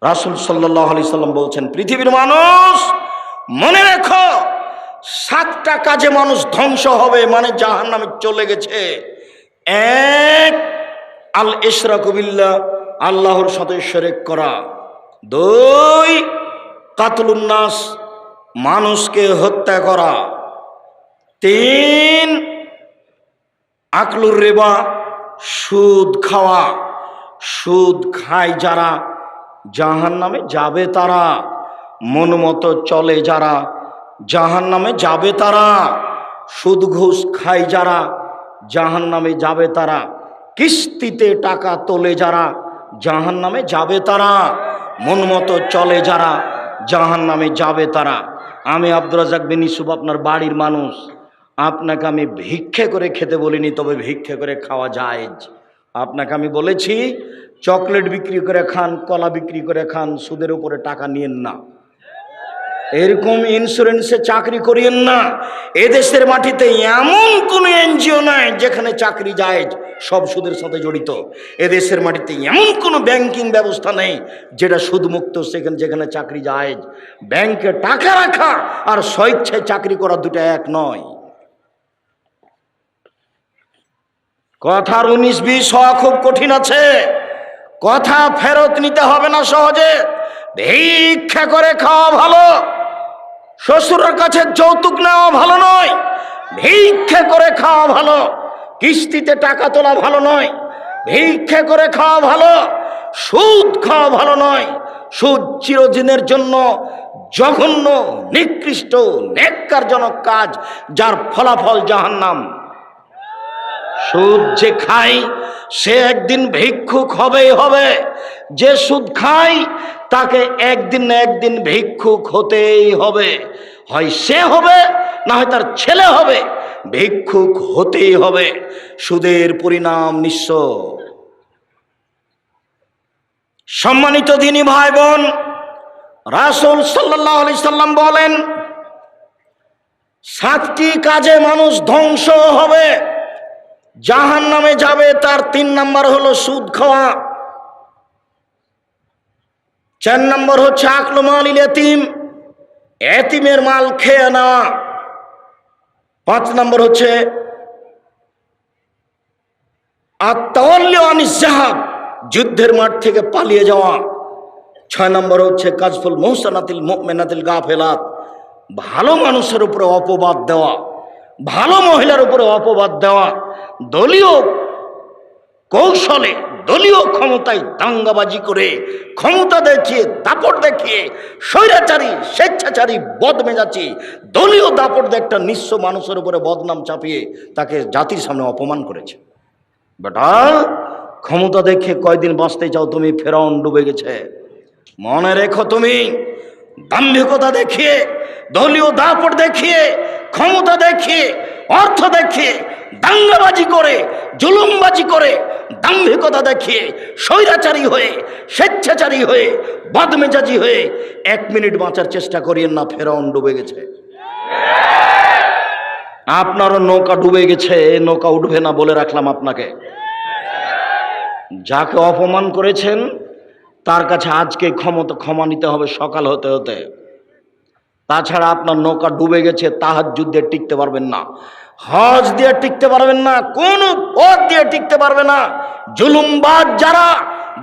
রাসূল সাল্লাল্লাহু আলাইহি সাল্লাম বলছেন, পৃথিবীর মানুষ মনে রেখো, 7টা কাজে মানুষ ধ্বংস হবে, মানে জাহান্নামে চলে গেছে। এক, আল ইশরাকু বিল্লাহ, আল্লাহর সাথে শিরক করা। 2, কাতলুন নাস, মানুষকে হত্যা করা। 3, আকলুর রিবা, সুদ খাওয়া। সুদ খায় যারা জাহান্নামে যাবে তারা, মন মতো চলে যারা জাহান্নামে যাবে তারা। সুদ ঘুষ খায় যারা জাহান্নামে যাবে তারা। কিস্তিতে টাকা তোলে যারা জাহান্নামে যাবে তারা। মন মতো চলে যারা জাহান্নামে যাবে তারা। আমি আব্দুর রাজ্জাক বিন ইউসুফ আপনার বাড়ির মানুষ, আপনাকে আমি ভিক্ষে করে খেতে বলিনি, তবে ভিক্ষে করে খাওয়া জায়েজ। আপনাকে আমি বলেছি চকলেট বিক্রি করে খান, কলা বিক্রি করে খান, সুদের উপরে টাকা নিয়েন না। এরকম ইন্স্যুরেন্সে চাকরি করিয়েন না। এদেশের মাটিতে এমন কোনো এনজিও নাই যেখানে চাকরি জায়েজ, সব সুদের সাথে জড়িত। এদেশের মাটিতে এমন কোনো ব্যাংকিং ব্যবস্থা নেই যেটা সুদমুক্ত, যেখানে চাকরি জায়েজ। ব্যাংকে টাকা রাখা আর স্বেচ্ছায় চাকরি করা দুটো এক নয়। কথার 19-20 হওয়া খুব কঠিন আছে। কথা ফেরত নিতে হবে না সহজে। ভিক্ষা করে খাওয়া ভালো, শ্বশুরের কাছে যৌতুক নেওয়া ভালো নয়। ভিক্ষা করে খাওয়া ভালো, কিস্তিতে টাকা তোলা ভালো নয়। ভিক্ষা করে খাওয়া ভালো, সুদ খাওয়া ভালো নয়। সুদ চিরদিনের জন্য জঘন্য, নিকৃষ্ট, নেক্কারজনক কাজ, যার ফলাফল জাহান্নাম। সুদ যে খায় সে একদিন ভিক্ষুক হবেই হবে। যে সুদ খায় তাকে একদিন না একদিন ভিক্ষুক হতেই হবে। হয় সে হবে, না হয় তার ছেলে হবে, ভিক্ষুক হতেই হবে। সুদের পরিণাম নিঃস্ব। সম্মানিত দিনী ভাই বোন, রাসূল সাল্লাল্লাহু আলাইহি সাল্লাম বলেন 7টি কাজে মানুষ ধ্বংস হবে, জাহান্নামে যাবে। তার 3 নম্বর হলো সুদ খাওয়া। 4 নম্বর হচ্ছে আকলু মালিল ইয়াতীম, এতিমের মাল খেয়ে নেওয়া। 5 নম্বর হচ্ছে আত-তাওয়াল্লি আনিজ জাহাদ, যুদ্ধের মাঠ থেকে পালিয়ে যাওয়া। 6 নম্বর হচ্ছে কাজফুল মুহসানাতিল মুমিনাতিল গাফিলাত, ভালো মানুষের উপরে অপবাদ দেওয়া, ভালো মহিলার উপরে অপবাদ দেওয়া। দলীয় কৌশলে, দলীয় ক্ষমতায় দাঙ্গাবাজি করে, ক্ষমতা দেখিয়ে, দাপট দেখিয়ে, স্বৈরাচারী, স্বেচ্ছাচারী, বদমেজাজি দলীয় দাপট দিয়ে একটা নিঃস্ব মানুষের উপরে বদনাম চাপিয়ে তাকে জাতির সামনে অপমান করেছে। বেটা, ক্ষমতা দেখে কয়দিন বাঁচতে চাও তুমি? ফেরাউন ডুবে গেছে। মনে রেখো, তুমি দাম্ভিকতা দেখিয়ে, দলীয় দাপট দেখিয়ে, ক্ষমতা দেখিয়ে, অর্থ দেখিয়ে, দাঙ্গাবাজি করে, জুলুমবাজি করে, দাম্ভিকতা দেখিয়ে, স্বৈরাচারী হয়ে, স্বেচ্ছাচারী হয়ে, বদমেজাজি হয়ে 1 মিনিট বাঁচার চেষ্টা করিয়েন না। ফেরাউন ডুবে গেছে। আপনারও নৌকা ডুবে গেছে, নৌকা উঠবে না বলে রাখলাম আপনাকে। যাকে অপমান করেছেন তার কাছে আজকে ক্ষমা নিতে হবে সকাল হতে হতে। তাছাড়া আপনার নৌকা ডুবে গেছে, তাহাজ্জুদ দিয়ে টিকতে পারবেন না, হজ দিয়ে টিকতে পারবেন না, কোন পথ দিয়ে টিকতে পারবে না। জুলুমবাজ যারা,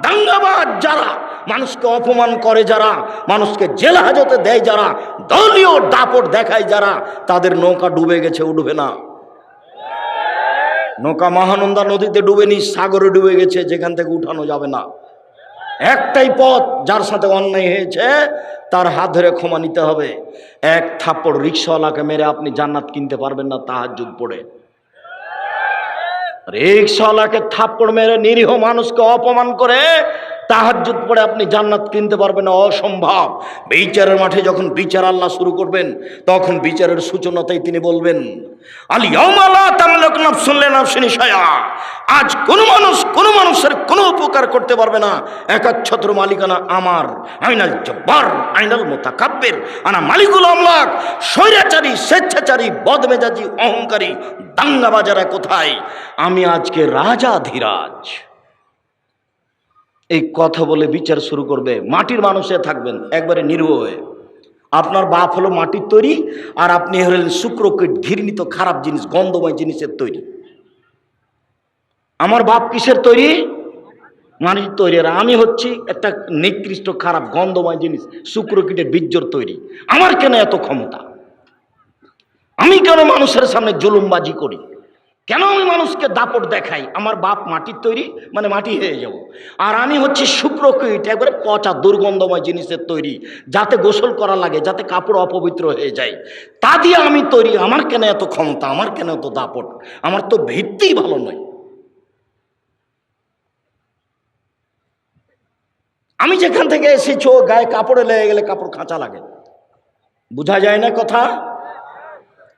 দাঙ্গাবাজ যারা, মানুষকে অপমান করে যারা, মানুষকে জেল হাজতে দেয় যারা, দলীয় দাপট দেখায় যারা, তাদের নৌকা ডুবে গেছে, উঠবে না। নৌকা মহানন্দা নদীতে ডুবেনি, সাগরে ডুবে গেছে, যেখান থেকে উঠানো যাবে না। একটাই পথ, যার সাথে অন্যায় হয়েছে তার হাত ধরে ক্ষমা নিতে হবে। 1 থাপ্পড় রিকশাওয়ালাকে মেরে আপনি জান্নাত কিনতে পারবেন না তাহাজ্জুদ পড়ে। রিকশাওয়ালাকে থাপ্পড় মেরে, নিরীহ মানুষকে অপমান করে তাহাজ্জুদ পড়ে আপনি জান্নাত কিনতে পারবেন না, অসম্ভব। বিচারের মাঠে যখন বিচার আল্লাহ শুরু করবেন, তখন বিচারের সূচনাতেই তিনি বলবেন, আল ইয়াউমা লা তামলিকু নাফসুন লিনাফসিন শাইআ, আজ কোন মানুষ কোন মানুষের কোনো উপকার করতে পারবে না। একচ্ছত্র মালিকানা আমার। আইনাল জব্বার, আইনাল মুতাকাব্বির, আনা মালিকুল আমলাক। স্বৈরাচারী, স্বেচ্ছাচারী, বদমেজাজি, অহংকারী, দাঙ্গাবাজারা কোথায়? আমি আজকে রাজাধিরাজ। এই কথা বলে বিচার শুরু করবে। মাটির মানুষে থাকবেন একবারে নির্ভয় হয়ে। আপনার বাপ হলো মাটির তৈরি, আর আপনি হলেন শুক্রকীট, ঘৃণিত খারাপ জিনিস, গন্ধময় জিনিসের তৈরি। আমার বাপ কিসের তৈরি? মাটির তৈরি। আর আমি হচ্ছি একটা নিকৃষ্ট খারাপ গন্ধময় জিনিস, শুক্রকীটের বীর্যর তৈরি। আমার কেন এত ক্ষমতা? আমি কেন মানুষের সামনে জুলুমবাজি করি? কেন আমি মানুষকে দাপট দেখাই? আমার বাপ মাটির তৈরি, মানে মাটি হয়ে যাব। আর আমি হচ্ছি শুক্রকীট, একবারে পচা দুর্গন্ধময় জিনিসের তৈরি, যাতে গোসল করা লাগে, যাতে কাপড় অপবিত্র হয়ে যায়, তা দিয়ে আমি তৈরি। আমার কেন এত ক্ষমতা? আমার কেন এত দাপট? আমার তো ভিত্তিই ভালো নয়। আমি যেখান থেকে এসেছি, গায়ে কাপড়ে লেগে গেলে কাপড় খাঁচা লাগে, বোঝা যায় না কথা?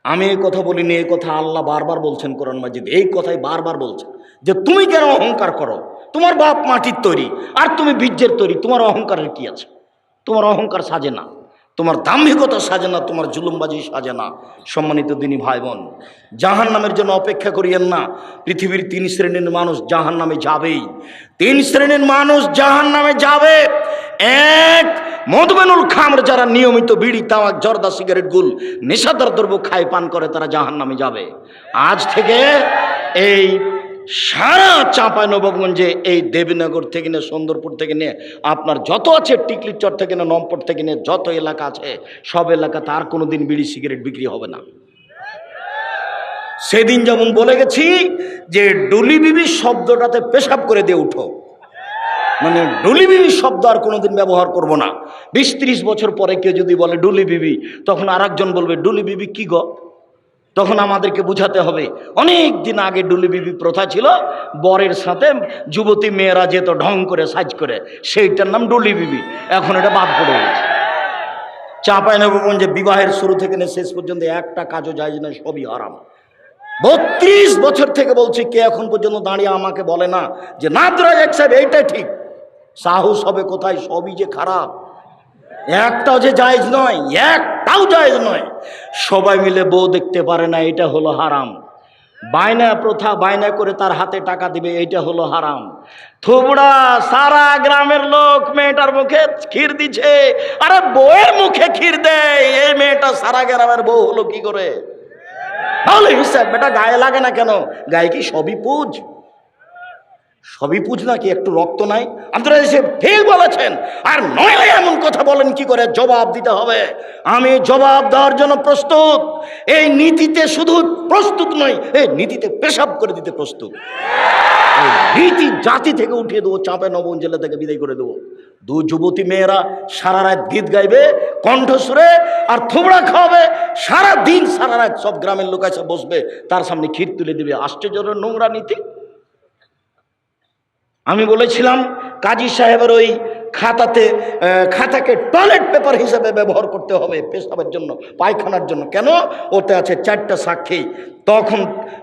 আমি এই কথা বলিনি, এই কথা আল্লাহ বারবার বলছেন কোরআন মাজিদ। এই কথাই বারবার বলছেন যে তুমি কেন অহংকার করো? তোমার বাপ মাটির তৈরি আর তুমি বীর্যের তৈরি, তোমার অহংকারের কি আছে? তোমার অহংকার সাজে না, তোমার দাম্ভিকতা সাজে না, তোমার জুলুমবাজি সাজে না। সম্মানিত দিনী ভাই বোন, জাহান নামের জন্য অপেক্ষা করিয়েন না। পৃথিবীর 3 শ্রেণীর মানুষ জাহান নামে যাবেই। 3 শ্রেণীর মানুষ জাহান নামে যাবে। এক, মদমেনুল খামর, যারা নিয়মিত বিড়ি, তামাক, জর্দা, সিগারেট, গুল, নেশাদার দ্রব্য খায়, পান করে, তারা জাহান নামে যাবে। আজ থেকে এই সারা চাঁপাইনবাবগঞ্জে, এই দেবীনগর থেকে নিয়ে, সুন্দরপুর থেকে নিয়ে, আপনার যত আছে, টিকলির চর থেকে নিয়ে, নমপট থেকে নিয়ে যত এলাকা আছে, সব এলাকাতে আর কোনোদিন বিড়ি সিগারেট বিক্রি হবে না। সেদিন যেমন বলে গেছি যে ডুলি বিবি শব্দটাতে পেশাব করে দিয়ে উঠো, মানে ডুলি বিবি শব্দ আর কোনোদিন ব্যবহার করব না। 20-30 বছর পরে কেউ যদি বলে ডুলি বিবি, তখন আর একজন বলবে ডুলি বিবি কি গো? তখন আমাদেরকে বুঝাতে হবে অনেক দিন আগে ডুলি বিবি প্রথা ছিল, বরের সাথে যুবতী মেয়েরা যেত ঢং করে, সাজ করে, সেইটার নাম ডুলি বিবি। এখন এটা বাদ পড়ে গেছে। চাঁপাইনবাবগঞ্জে বিবাহের শুরু থেকে শেষ পর্যন্ত একটা কাজও যায় না, সবই হারাম। 32 বছর থেকে বলছি, কে এখন পর্যন্ত দাঁড়িয়ে আমাকে বলে না যে নাদরাজ সাহেব এইটাই ঠিক? সাহস হবে কোথায়? সবই যে খারাপ, একটাও যে জায়েজ নয়, একটাও জায়েজ নয়। সবাই মিলে বউ দেখতে পারে না, এটা হলো হারাম। বায়না প্রথা, বায়না করে তার হাতে টাকা দিবে, এইটা হলো হারাম। থুবড়া, সারা গ্রামের লোক মেয়েটার মুখে ক্ষীর দিচ্ছে, আরে বউয়ের মুখে ক্ষীর দেয়, এই মেয়েটা সারা গ্রামের বউ হলো কি করে? তাহলে হিসাব বেটা গায়ে লাগে না কেন? গায়ে কি সবই পুজ? সবই পুজ নাকি? একটু রক্ত নাই? আপনারা এসে ঠিক বলেছেন। আর নইলে এমন কথা বলেন কি করে? জবাব দিতে হবে। আমি জবাব দেওয়ার জন্য প্রস্তুত। এই নীতিতে শুধু প্রস্তুত নই, এই নীতিতে পেশাব করে দিতে প্রস্তুত। নীতি জাতি থেকে উঠিয়ে দেবো, চাঁপাইনবাবগঞ্জ জেলা থেকে বিদায় করে দেবো। 2 যুবতী মেয়েরা সারা রাত গীত গাইবে কণ্ঠস্বরে, আর থুবড়া খাওয়াবে সারা দিন, সারা রাত। সব গ্রামের লোক এসে বসবে, তার সামনে ক্ষীর তুলে দিবে। আশ্চর্যের নোংরা নীতি। আমি বলেছিলাম কাজী সাহেবের ওই খাতাকে টয়লেট পেপার হিসেবে ব্যবহার করতে হবে পেশাবের জন্য, পায়খানার জন্য। কেন? ওতে আছে 4টা সাক্ষী। তখন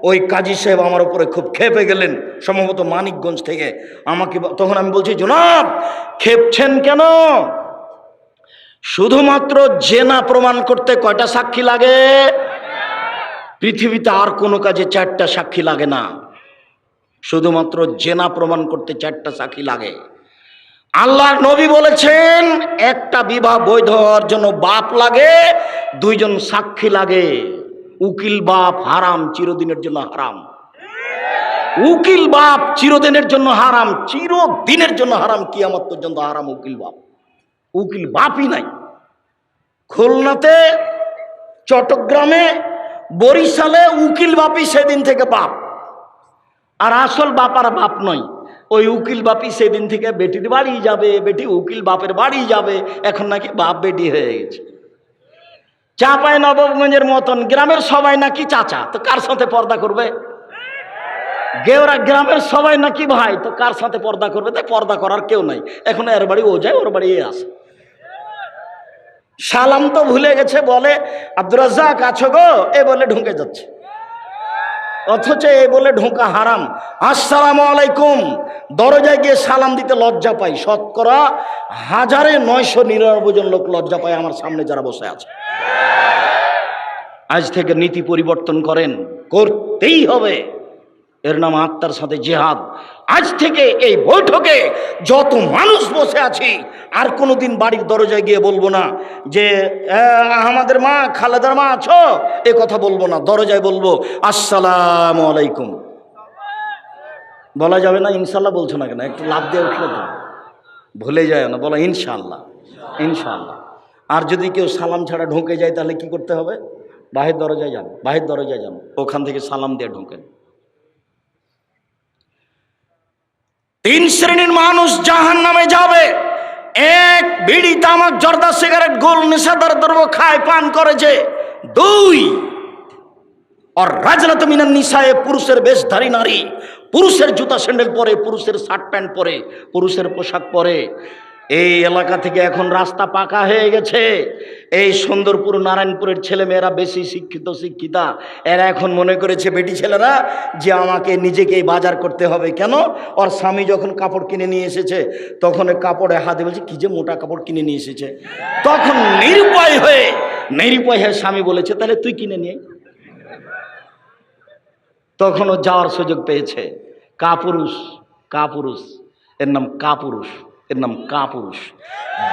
ওই কাজী সাহেব আমার উপরে খুব ক্ষেপে গেলেন, সম্ভবত মানিকগঞ্জ থেকে। আমাকে তখন আমি বলছি, জনাব ক্ষেপছেন কেন? শুধুমাত্র জেনা প্রমাণ করতে কয়টা সাক্ষী লাগে? পৃথিবীতে আর কোনো কাজে 4টা সাক্ষী লাগে না, শুধুমাত্র জেনা প্রমাণ করতে 4টা সাক্ষী লাগে। আল্লাহর নবী বলেছেন একটা বিবাহ বৈধ হওয়ার জন্য বাপ লাগে, 2 জন সাক্ষী লাগে। উকিল বাপ হারাম, চিরদিনের জন্য হারাম। উকিল বাপ চিরদিনের জন্য হারাম, চিরদিনের জন্য হারাম, কিয়ামত পর্যন্ত হারাম উকিল বাপ। উকিল বাপই নাই। খুলনাতে, চট্টগ্রামে, বরিশালে উকিল বাপই সেদিন থেকে বাপ। আর আসল বাপ আর বাপ নয়, ওই উকিল বাপই সেদিন থেকে বেটির বাড়ি যাবে, বেটি উকিল বাপের বাড়ি যাবে। এখন নাকি বাপ বেটি হয়ে গেছে। চাঁপাইনবাবগঞ্জের মতন গ্রামের সবাই নাকি চাচা, তো কার সাথে পর্দা করবে? গেওরা গ্রামের সবাই নাকি ভাই, তো কার সাথে পর্দা করবে? তাই পর্দা করার কেউ নাই। এখন এর বাড়ি ও যায়, ওর বাড়ি এ আসে। সালাম তো ভুলে গেছে, বলে আব্দুর রাজ্জাক আছো গো, এ বলে ঢুকে যাচ্ছে। অথচ এ বলে ঢোকা হারাম। আসসালামু আলাইকুম, দরজায় গিয়ে সালাম দিতে লজ্জা পাই। শতকরা 1999 জন লোক লজ্জা পায় আমার সামনে যারা বসে আছে। আজ থেকে নীতি পরিবর্তন করেন, করতেই হবে। এর নাম আত্মার সাথে জিহাদ। আজ থেকে এই বৈঠকে যত মানুষ বসে আছি আর কোনোদিন বাড়ির দরজায় গিয়ে বলবো না যে আমাদের মা খালেদার মা আছো, এ কথা বলবো না। দরজায় বলবো আসসালামু আলাইকুম। বলা যাবে না ইনশাল্লাহ বলছো না কেন? একটু লাভ দিয়ে উঠলে তো ভুলে যায় না, বলো ইনশাল্লাহ ইনশাল্লাহ। আর যদি কেউ সালাম ছাড়া ঢুকে যায় তাহলে কি করতে হবে? বাহির দরজায় যান, বাহির দরজায় যান, ওখান থেকে সালাম দিয়ে ঢুকেন। 3 শ্রেণীর মানুষ জাহান্নামে যাবে। 1, বিড়ি তামাক জর্দা সিগারেট গোল নেশাদার দ্রব্য খায় পান করেছে। 2, আর রাজনাত মিনান নিসায়ে, পুরুষের বেশধারী নারী, পুরুষের জুতা স্যান্ডেল পরে, পুরুষের শার্ট প্যান্ট পরে, পুরুষের পোশাক পরে। এই এলাকা থেকে এখন রাস্তা পাকা হয়ে গেছে। এই সুন্দরপুর নারায়ণপুরের ছেলে মেয়েরা বেশি শিক্ষিতা, এরা এখন মনে করেছে বেটি ছেলেরা যে আমাকে নিজেকেই বাজার করতে হবে। কেন? ওর স্বামী যখন কাপড় কিনে নিয়ে এসেছে তখন কাপড়ে হাতে বলছে কি যে মোটা কাপড় কিনে নিয়ে এসেছে। তখন নিরুপায় হয়ে স্বামী বলেছে তাহলে তুই কিনে নিয়ে। তখনও যাওয়ার সুযোগ পেয়েছে। কাপুরুষ, এর নাম কাপুরুষ, এর নাম কাপুরুষ।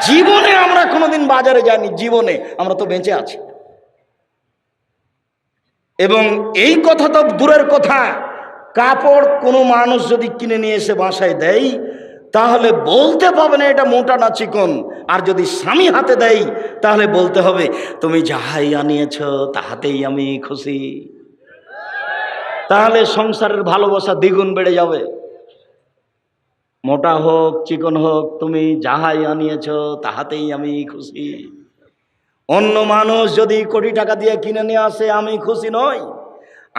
জীবনে আমরা কোনোদিন বাজারে যাইনি, জীবনে আমরা তো বেঁচে আছি। এবং এই কথা তো দূরের কথা, কাপড় কোনো মানুষ যদি কিনে নিয়ে এসে বাসায় দেয় তাহলে বলতে পাবে না এটা মোটা না চিকন। আর যদি স্বামী হাতে দেয় তাহলে বলতে হবে তুমি যাহাই আনিয়েছ তাহাতেই আমি খুশি। তাহলে সংসারের ভালোবাসা দ্বিগুণ বেড়ে যাবে। মোটা হোক চিকন হোক, তুমি যাহাই আনিয়েছ তাহাতেই আমি খুশি। অন্য মানুষ যদি কোটি টাকা দিয়ে কিনে নিয়ে আসে আমি খুশি নই।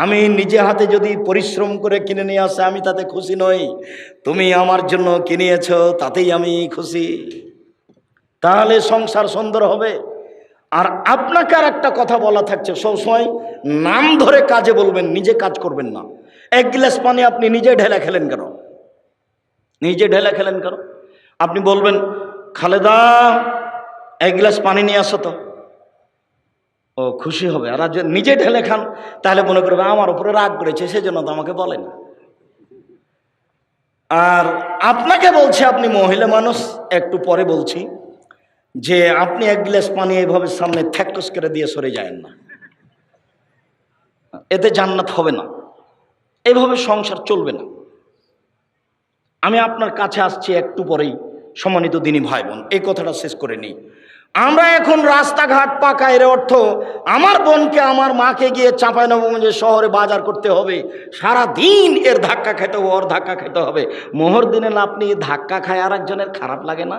আমি নিজে হাতে যদি পরিশ্রম করে কিনে নিয়ে আসে আমি তাতে খুশি নই। তুমি আমার জন্য কিনিয়েছ তাতেই আমি খুশি। তাহলে সংসার সুন্দর হবে। আর আপনাকে আর একটা কথা বলা থাকছে, সবসময় নাম ধরে কাজে বলবেন, নিজে কাজ করবেন না। 1 গ্লাস পানি আপনি নিজে ঢেলে খেলেন কেন? আপনি বলবেন খালেদা 1 গ্লাস পানি নিয়ে আসো তো, ও খুশি হবে। আর নিজে ঢেলে খান তাহলে মনে করবে আমার উপরে রাগ করেছে, সেজন্য তো আমাকে বলেন। আর আপনাকে বলছি, আপনি মহিলা মানুষ, একটু পরে বলছি যে আপনি 1 গ্লাস পানি এইভাবে সামনে থ্যাকস করে দিয়ে সরে যায়েন না, এতে জান্নাত হবে না, এইভাবে সংসার চলবে না। আমি আপনার কাছে আসছি একটু পরেই, সম্মানিত দিনী ভাই বোন, এই কথাটা শেষ করে নিই। আমরা এখন রাস্তাঘাট পাকা, এর অর্থ আমার বোনকে আমার মাকে গিয়ে চাঁপাইনবাবগঞ্জের শহরে বাজার করতে হবে, সারা দিন এর ধাক্কা খেতে হবে, ওর ধাক্কা খেতে হবে। মোহর দিনে আপনি ধাক্কা খায় আর একজনের খারাপ লাগে না?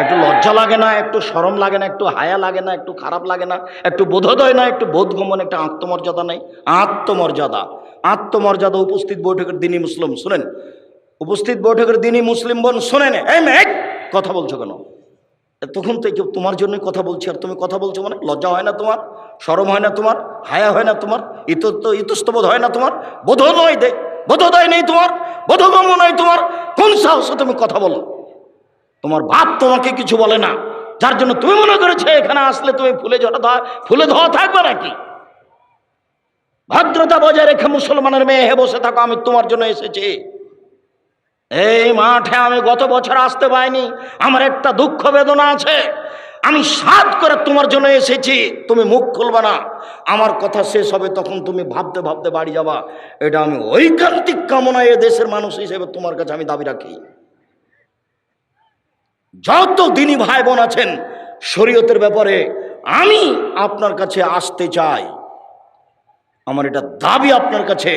একটু লজ্জা লাগে না? একটু শরম লাগে না? একটু হায়া লাগে না? একটু খারাপ লাগে না? একটু বোধোদয় না? একটু বোধগমন, একটা আত্মমর্যাদা নেই? আত্মমর্যাদা। উপস্থিত বৈঠকের দিনই মুসলিম শুনেন, উপস্থিত বৈঠকের দিনই মুসলিম বোন শোনেন। কথা বলছো কেন? তখন তো তোমার জন্যই কথা বলছি, আর তুমি কথা বলছো মানে লজ্জা হয় না তোমার? শরম হয় না তোমার? হায়া হয় না তোমার? ইতস্তবোধ হয় না তোমার? বোধোদয় নেই তোমার? বোধগম্য নয় তোমার? কোন সাহসে তুমি কথা বলো? তোমার বাপ তোমাকে কিছু বলে না, যার জন্য তুমি মনে করেছে এখানে আসলে তুমি ফুলে ধোয়া থাকবে নাকি? ভদ্রতা বজায় রেখে মুসলমানের মেয়ে হে বসে থাকো, আমি তোমার জন্য এসেছি। এই মাঠে আমি গত বছর আসতে পাইনি, আমার একটা দুঃখ বেদনা আছে। আমি সাধ করে তোমার জন্য এসেছি, তুমি মুখ খুলবে না। আমার কথা শেষ হবে তখন তুমি ভাবতে ভাবতে বাড়ি যাবা। এটা আমি ঐকান্তিক কামনা এ দেশের মানুষ হিসেবে তোমার কাছে আমি দাবি রাখি। যত দিনী ভাই বোন আছেন, শরীয়তের ব্যাপারে আমি আপনার কাছে আসতে চাই। আমার এটা দাবি আপনার কাছে,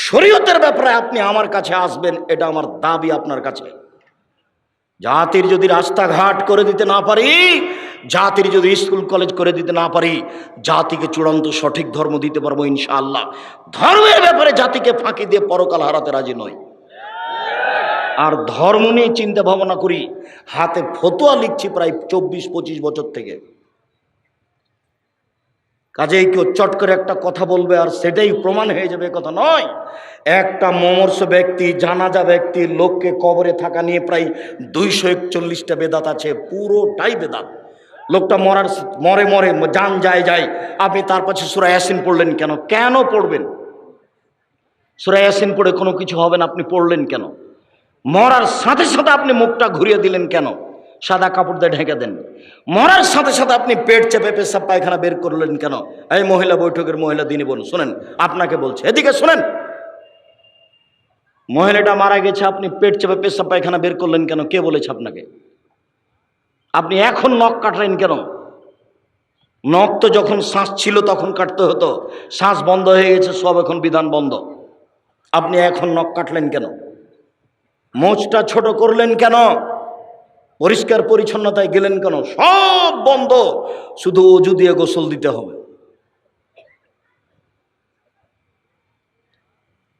শরীয়তের ব্যাপারে আপনি আমার কাছে আসবেন, এটা আমার দাবি আপনার কাছে। জাতির যদি রাস্তাঘাট করে দিতে না পারি, জাতির যদি স্কুল কলেজ করে দিতে না পারি, জাতিকে চূড়ান্ত সঠিক ধর্ম দিতে পারবো ইনশাআল্লাহ। ধর্মের ব্যাপারে জাতিকে ফাঁকি দিয়ে পরকাল হারাতে রাজি নই। আর ধর্ম নিয়ে চিন্তা ভাবনা করি, হাতে ফতোয়া লিখছি প্রায় 24-25 বছর থেকে। কাজেই কেউ চট করে একটা কথা বলবে আর সেটাই প্রমাণ হয়ে যাবে, কথা নয়। একটা মমর্ষ ব্যক্তি, জানাজা ব্যক্তি, লোককে কবরে থাকা নিয়ে প্রায় 241টা বেদাত আছে, পুরোটাই বেদাত। লোকটা মরে জান যায়। আপনি তার পাশে সূরা ইয়াসিন পড়লেন কেন? কেন পড়বেন? সূরা ইয়াসিন পড়ে কোনো কিছু হবে না, আপনি পড়লেন কেন? মরার সাথে সাথে আপনি মুখটা ঘুরিয়ে দিলেন কেন? সাদা কাপড় দিয়ে ঢেকে দেন। মরার সাথে সাথে আপনি পেট চেপে পেশাব পায়খানা বের করলেন কেন? এই মহিলা বৈঠকের মহিলা দিনী বোন শুনেন, আপনাকে বলছে, এদিকে শুনেন। মহিলাটা মারা গেছে, আপনি পেট চেপে পেশাব পায়খানা বের করলেন কেন? কে বলেছে আপনাকে? আপনি এখন নখ কাটলেন কেন? নখ তো যখন শ্বাস ছিল তখন কাটতে হতো, শ্বাস বন্ধ হয়ে গেছে, সব এখন বিধান বন্ধ। আপনি এখন নখ কাটলেন কেন? মোচটা ছোট করলেন কেন? পরিষ্কার পরিচ্ছন্নতায় গেলেন কেন? সব বন্ধ, শুধু অজু দিয়ে গোসল দিতে হবে।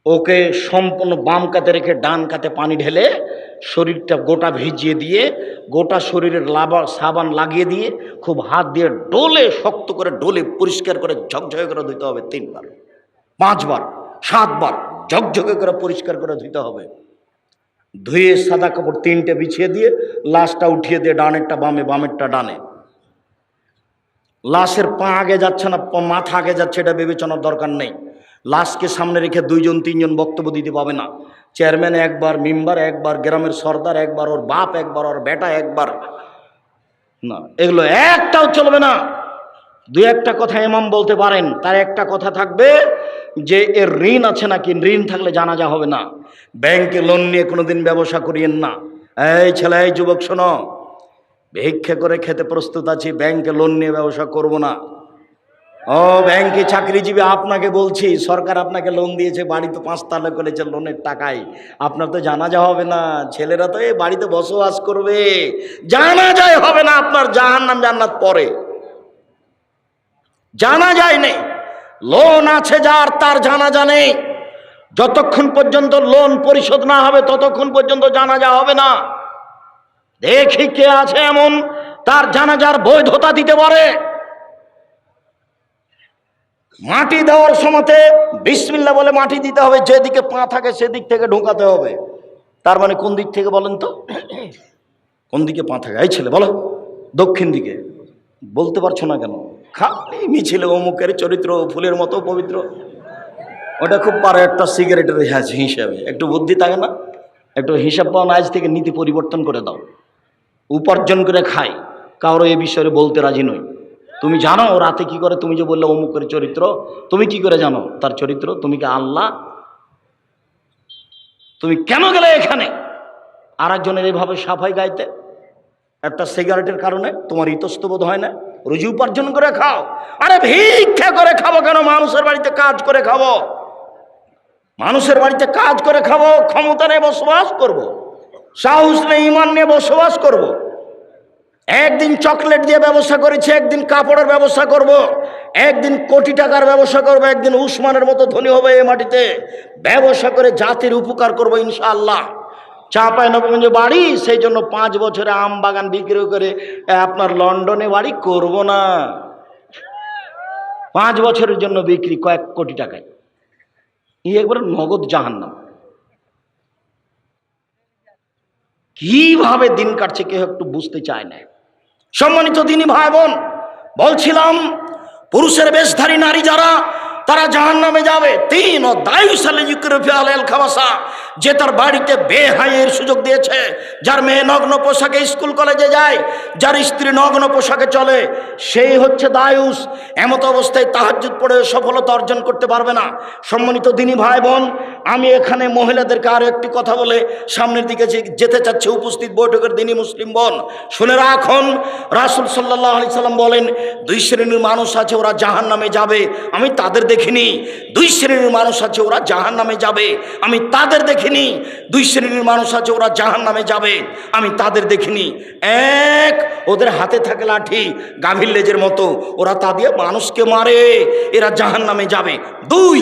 ওকে সম্পূর্ণ বাম কাতে রেখে ডান কাতে পানি ঢেলে শরীরটা গোটা ভিজিয়ে দিয়ে, গোটা শরীরের সাবান লাগিয়ে দিয়ে খুব হাত দিয়ে ডোলে, শক্ত করে ডোলে পরিষ্কার করে ঝকঝকে করে ধুতে হবে। 3 বার, 5 বার, 7 বার ঝকঝকে করে পরিষ্কার করে ধুতে হবে। ধুয়ে সাদা কাপড় 3টে বিছিয়ে দিয়ে লাশটা উঠিয়ে দিয়ে, ডানেরটা বামে, বামেরটা ডানে। লাশের পা আগে যাচ্ছে না, মাথা আগে যাচ্ছে, এটা বিবেচনার দরকার নেই। লাশকে সামনে রেখে 2-3 জন বক্তব্য দিতে পাবে না। চেয়ারম্যান একবার, মেম্বার একবার, গ্রামের সর্দার একবার, ওর বাপ একবার, ওর বেটা একবার, না, এগুলো একটাও চলবে না। 2-1টা কথা ইমাম বলতে পারেন, তার একটা কথা থাকবে যে এর ঋণ আছে নাকি। ঋণ থাকলে জানাজা হবে না। ব্যাংকে লোন নিয়ে কোনোদিন ব্যবসা করিয়েন না। এই ছেলে, এই যুবক শোনো, ভিক্ষা করে খেতে প্রস্তুত আছি, ব্যাংকে লোন নিয়ে ব্যবসা করব না। ও ব্যাংকে চাকরিজীবী, আপনাকে বলছি, সরকার আপনাকে লোন দিয়েছে, বাড়ি তো 5 তালা করেছে লোনের টাকায়, আপনার তো জানাজা হবে না। ছেলেরা তো এই বাড়িতে বসবাস করবে, জানাজাই হবে না আপনার। জাহান্নাম জান্নাত পরে, জানাজাই নেই। লোন আছে যার, তার জানাজা নেই। যতক্ষণ পর্যন্ত লোন পরিশোধ না হবে ততক্ষণ পর্যন্ত জানাজা হবে না। দেখি কে আছে এমন তার জানাজার বৈধতা দিতে পারে। মাটি দেওয়ার সময়তে বিসমিল্লাহ বলে মাটি দিতে হবে, যেদিকে পা থাকে সেদিক থেকে ঢোকাতে হবে। তার মানে কোন দিক থেকে বলেন তো? কোন দিকে পা থাকে? এই ছেলে বলো, দক্ষিণ দিকে। বলতে পারছো না কেন? খালি মিছিলে অমুকের চরিত্র ফুলের মতো পবিত্র, ওটা খুব পারে একটা সিগারেটের হিসাবে। একটু বুদ্ধি থাকে না? একটু হিসাব পাও না, আজ থেকে নীতি পরিবর্তন করে দাও। উপার্জন করে খাই, কারো এ বিষয়ে বলতে রাজি নই। তুমি জানো ও রাতে কি করে? তুমি যে বললে অমুকের চরিত্র, তুমি কি করে জানো তার চরিত্র? তুমি কি আল্লাহ? তুমি কেন গেলে এখানে আর একজনের এইভাবে সাফাই গাইতে? একটা সিগারেটের কারণে তোমার ইতস্তবোধ হয় না? রুজি উপার্জন করে খাও। আরে ভিক্ষা করে খাবো কেন? মানুষের বাড়িতে কাজ করে খাবো, মানুষের বাড়িতে কাজ করে খাবো। ক্ষমতা নিয়ে বসবাস করব, সাহস নেই, ইমান নিয়ে বসবাস করব। একদিন চকলেট দিয়ে ব্যবসা করেছি, একদিন কাপড়ের ব্যবসা করব, একদিন কোটি টাকার ব্যবসা করব, একদিন উসমানের মতো ধনী হবে এই মাটিতে। ব্যবসা করে জাতির উপকার করব ইনশাআল্লাহ। চাঁপাইনবাবগঞ্জে বাড়ি, সেই জন্য 5 বছরে আম বাগান বিক্রি করে আপনার লন্ডনে বাড়ি করব না। 5 বছরের জন্য বিক্রি কয়েক কোটি টাকায়, এই একবার নগদ জাহান্নাম। কিভাবে দিন কাটছে কেউ একটু বুঝতে চায় না। সম্মানিত দিনী ভাই বোন, বলছিলাম পুরুষের বেশধারী নারী যারা, তারা জাহান্নামে যাবে। 3 যে তার বাড়িতে বেহাইয়ের সুযোগ দিয়েছে, যার মেয়ে নগ্ন পোশাকে স্কুল কলেজে যায়, যার স্ত্রী নগ্ন পোশাকে চলে, সেই হচ্ছে দায়ুস। এমত অবস্থায় তাহাজ্জুদ পড়ে সফলতা অর্জন করতে পারবে না। সম্মানিত দিনী ভাই বোন, আমি এখানে মহিলাদেরকে আরো একটি কথা বলে সামনের দিকে যেতে চাচ্ছি। উপস্থিত বৈঠকের দিনী মুসলিম বোন, শুনে রাখুন, রাসূল সাল্লাল্লাহু আলাইহি সাল্লাম বলেন, 2 শ্রেণীর মানুষ আছে, ওরা জাহান্নামে যাবে, আমি তাদের দেখিনি। 2 শ্রেণীর মানুষ আছে, ওরা জাহান্নামে যাবে, আমি তাদের দেখিনি। 2 শ্রেণীর মানুষ আছে, ওরা জাহান্নামে যাবে, আমি তাদের দেখিনি। 1, ওদের হাতে থাকে লাঠি, গাভীর লেজের মতো, ওরা তা দিয়ে মানুষকে মারে, এরা জাহান্নামে যাবে। 2,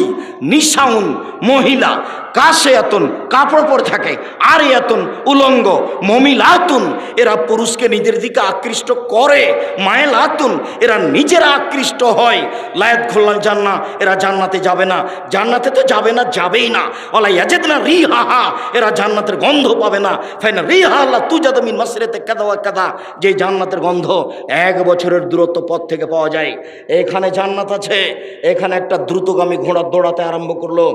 নিশাউন, মহিলা, কাশে এতন কাপড় পরে থাকে, আর এতন উলঙ্গ মমিলাতুন, এরা পুরুষকে নিজের দিকে আকৃষ্ট করে, মায়েলাতুন, এরা নিজেরা আকৃষ্ট হয়, লায়াত খুল্লাল জান্নাহ, এরা জান্নাতে যাবে না, জান্নাতে তো যাবে না, যাবেই না, ওলা ইয়াজিদনা রিহাহা, এরা জান্নাতের গন্ধ পাবে না, ফাইনা রিহা আল্লাহ তুজাদ মিন মাসরিতে কাদা ওয়া কাদা, যে জান্নাতের গন্ধ 1 বছরের দূরত্ব পথ থেকে পাওয়া যায়। এখানে জান্নাত আছে, এখানে একটা দ্রুতগামী ঘোড়া দৌড়াতে আরম্ভ করলো,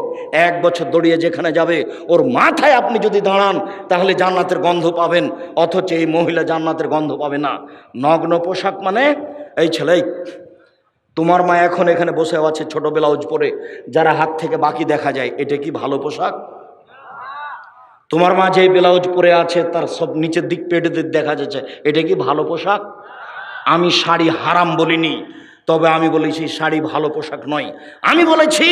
1 বছর দৌড়িয়ে যেখানে যাবে ওর মাথায় আপনি যদি দাঁড়ান তাহলে জান্নাতের গন্ধ পাবেন, অথচ এই মহিলা জান্নাতের গন্ধ পাবে না। নগ্ন পোশাক মানে এই ছেলে, তোমার মা এখন এখানে বসে আছে ছোট ব্লাউজ পরে, যারা হাত থেকে বাকি দেখা যায়, এটা কি ভালো পোশাক? তোমার মা যে ব্লাউজ পরে আছে তার সব নিচের দিক পেটের দিক দেখা যাচ্ছে, এটা কি ভালো পোশাক? আমি শাড়ি হারাম বলিনি, তবে আমি বলেছি শাড়ি ভালো পোশাক নয়। আমি বলেছি